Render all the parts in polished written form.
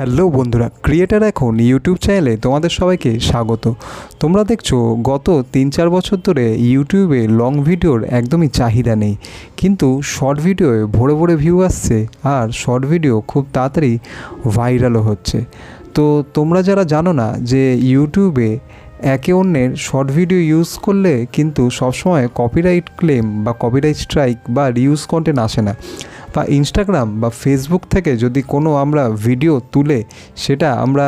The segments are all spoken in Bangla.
হ্যালো বন্ধুরা, ক্রিয়েটার এখন ইউটিউব চ্যানেলে তোমাদের সবাইকে স্বাগত। তোমরা দেখছো গত 3-4 বছর ধরে ইউটিউবে লং ভিডিওর একদমই চাহিদা নেই, কিন্তু শর্ট ভিডিওয়ে ভরে ভরে ভিউ আসছে আর শর্ট ভিডিও খুব তাড়াতাড়ি ভাইরালও হচ্ছে। তো তোমরা যারা জানো না যে ইউটিউবে একে অন্যের শর্ট ভিডিও ইউজ করলে কিন্তু সবসময় কপিরাইট ক্লেম বা কপিরাইট স্ট্রাইক বা রিউজ কন্টেন্ট আসে না, বা ইনস্টাগ্রাম বা ফেসবুক থেকে যদি কোনো আমরা ভিডিও তুলে সেটা আমরা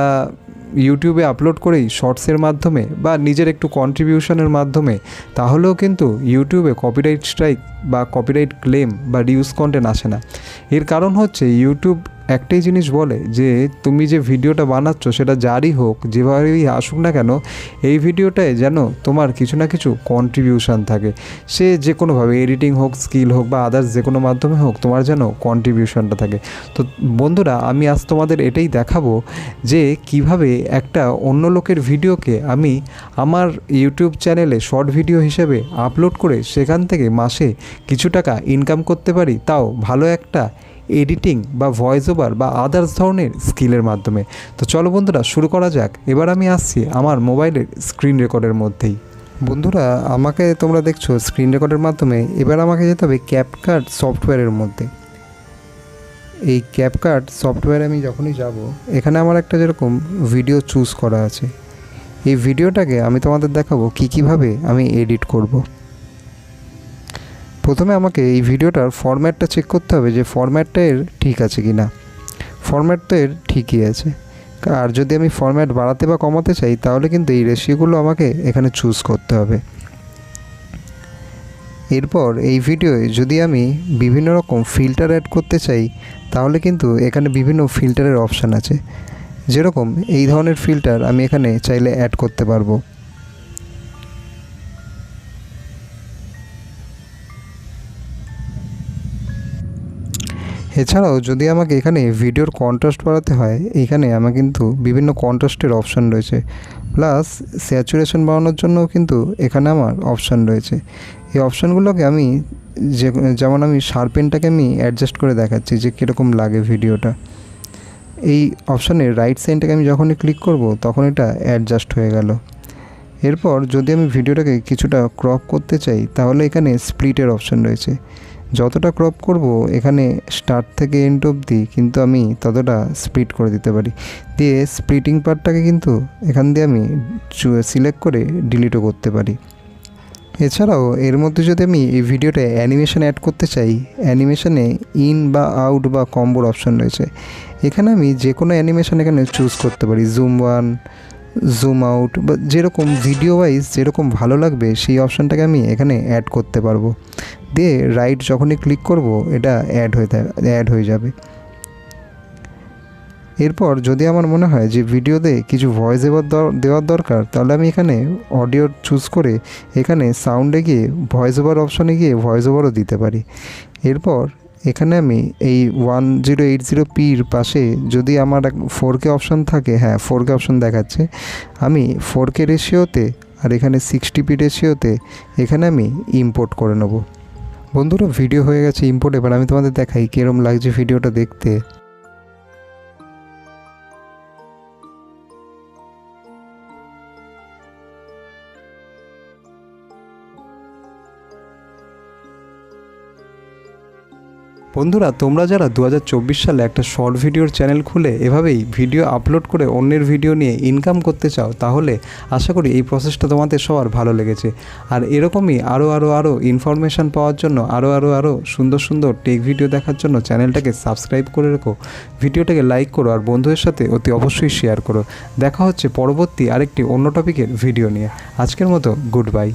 ইউটিউবে আপলোড করেই শর্টসের মাধ্যমে বা নিজের একটু কন্ট্রিবিউশনের মাধ্যমে, তাহলেও কিন্তু ইউটিউবে কপিরাইট স্ট্রাইক বা কপিরাইট ক্লেম বা রিউজ কন্টেন্ট আসে না। এর কারণ হচ্ছে ইউটিউব একটাই জিনিস বলে যে তুমি যে ভিডিওটা বানাচ্ছ সেটা যারই হোক, যেভাবেই আসুক না কেন, এই ভিডিওটায় যেন তোমার কিছু না কিছু কন্ট্রিবিউশন থাকে। সে যে কোনোভাবে এডিটিং হোক, স্কিল হোক বা আদার্স যে কোনো মাধ্যমে হোক, তোমার যেন কন্ট্রিবিউশনটা থাকে। তো বন্ধুরা, আমি আজ তোমাদের এটাই দেখাবো যে কিভাবে একটা অন্য লোকের ভিডিওকে আমি আমার ইউটিউব চ্যানেলে শর্ট ভিডিও হিসেবে আপলোড করে সেখান থেকে মাসে কিছু টাকা ইনকাম করতে পারি, তাও ভালো একটা এডিটিং বা ভয়েস ওভার বা আদার্স ধরনের স্কিলের মাধ্যমে। তো চলো বন্ধুরা, শুরু করা যাক। এবার আমি আসছি আমার মোবাইলের স্ক্রিন রেকর্ডের মধ্যেই। বন্ধুরা, আমাকে তোমরা দেখছো স্ক্রিন রেকর্ডের মাধ্যমে। এবার আমাকে যেতে হবে ক্যাপকাট সফটওয়্যারের মধ্যে। এই ক্যাপকাট সফটওয়্যারে আমি যখনই যাব, এখানে আমার একটা যেরকম ভিডিও চুজ করা আছে, এই ভিডিওটাকে আমি তোমাদের দেখাবো কীভাবে আমি এডিট করব। প্রথমে আমাকে এই ভিডিওটার ফরম্যাটটা চেক করতে হবে যে ফরম্যাটটা এর ঠিক আছে কি না। ফরম্যাট তো এর ঠিকই আছে, আর যদি আমি ফরম্যাট বাড়াতে বা কমাতে চাই তাহলে কিন্তু এই রেশিওগুলো আমাকে এখানে চুজ করতে হবে। এরপর এই ভিডিওয়ে যদি আমি বিভিন্ন রকম ফিল্টার অ্যাড করতে চাই তাহলে কিন্তু এখানে বিভিন্ন ফিল্টারের অপশান আছে। যেরকম এই ধরনের ফিল্টার আমি এখানে চাইলে অ্যাড করতে পারবো। এছাড়াও যদি আমাকে এখানে ভিডিওর কন্ট্রাস্ট বাড়াতে হয়, এখানে আমার কিন্তু বিভিন্ন কন্ট্রাস্টের অপশান রয়েছে, প্লাস স্যাচুরেশন বাড়ানোর জন্যও কিন্তু এখানে আমার অপশান রয়েছে। এই অপশানগুলোকে আমি যেমন আমি শার্পেনটাকে আমি অ্যাডজাস্ট করে দেখাচ্ছি যে কীরকম লাগে ভিডিওটা। এই অপশানের রাইট সাইডটাকে আমি যখনই ক্লিক করব তখন এটা অ্যাডজাস্ট হয়ে গেল। এরপর যদি আমি ভিডিওটাকে কিছুটা ক্রপ করতে চাই তাহলে এখানে স্প্লিটের অপশান রয়েছে। যতটা ক্রপ করব এখানে স্টার্ট থেকে এন্ড অবধি কিন্তু আমি ততটা স্প্লিট করে দিতে পারি। দিয়ে স্প্লিটিং পার্টটাকে কিন্তু এখান দিয়ে আমি সিলেক্ট করে ডিলিটও করতে পারি। এছাড়াও এর মধ্যে যদি আমি এই ভিডিওটায় অ্যানিমেশন অ্যাড করতে চাই, অ্যানিমেশনে ইন বা আউট বা কম্বোর অপশান রয়েছে। এখানে আমি যে কোনো অ্যানিমেশন এখানে চুজ করতে পারি, জুম ওয়ান, জুম আউট বা যেরকম ভিডিও ওয়াইজ যেরকম ভালো লাগবে সেই অপশানটাকে আমি এখানে অ্যাড করতে পারবো। দিয়ে রাইট যখনই ক্লিক করব এটা অ্যাড হয়ে যাবে। এরপর যদি আমার মনে হয় যে ভিডিওতে কিছু ভয়েস ওভার দেওয়ার দরকার, তাহলে আমি এখানে অডিও চুজ করে এখানে সাউন্ডে গিয়ে ভয়েস ওভার অপশানে গিয়ে ভয়েস ওভারও দিতে পারি। এরপর এখানে আমি এই 1080pর পাশে যদি আমার 4K অপশান থাকে, হ্যাঁ 4K অপশান দেখাচ্ছে, আমি 4K রেশিওতে আর এখানে 60p রেশিওতে এখানে আমি ইম্পোর্ট করে নেব। বন্ধুরা, ভিডিও হয়ে গেছে ইম্পোর্ট। এবার আমি তোমাদের দেখাই কীরকম লাগছে ভিডিওটা দেখতে। বন্ধুরা, তোমরা যারা 2024 সালে একটা শর্ট ভিডিওর চ্যানেল খুলে এভাবেই ভিডিও আপলোড করে অন্যের ভিডিও নিয়ে ইনকাম করতে চাও, তাহলে আশা করি এই প্রসেসটা তোমাদের সবার ভালো লেগেছে। আর এরকমই আরও ইনফরমেশান পাওয়ার জন্য, আরও সুন্দর সুন্দর টেক ভিডিও দেখার জন্য চ্যানেলটাকে সাবস্ক্রাইব করে রেখো, ভিডিওটাকে লাইক করো আর বন্ধুদের সাথে অতি অবশ্যই শেয়ার করো। দেখা হচ্ছে পরবর্তী আরেকটি অন্য টপিকের ভিডিও নিয়ে। আজকের মতো গুড বাই।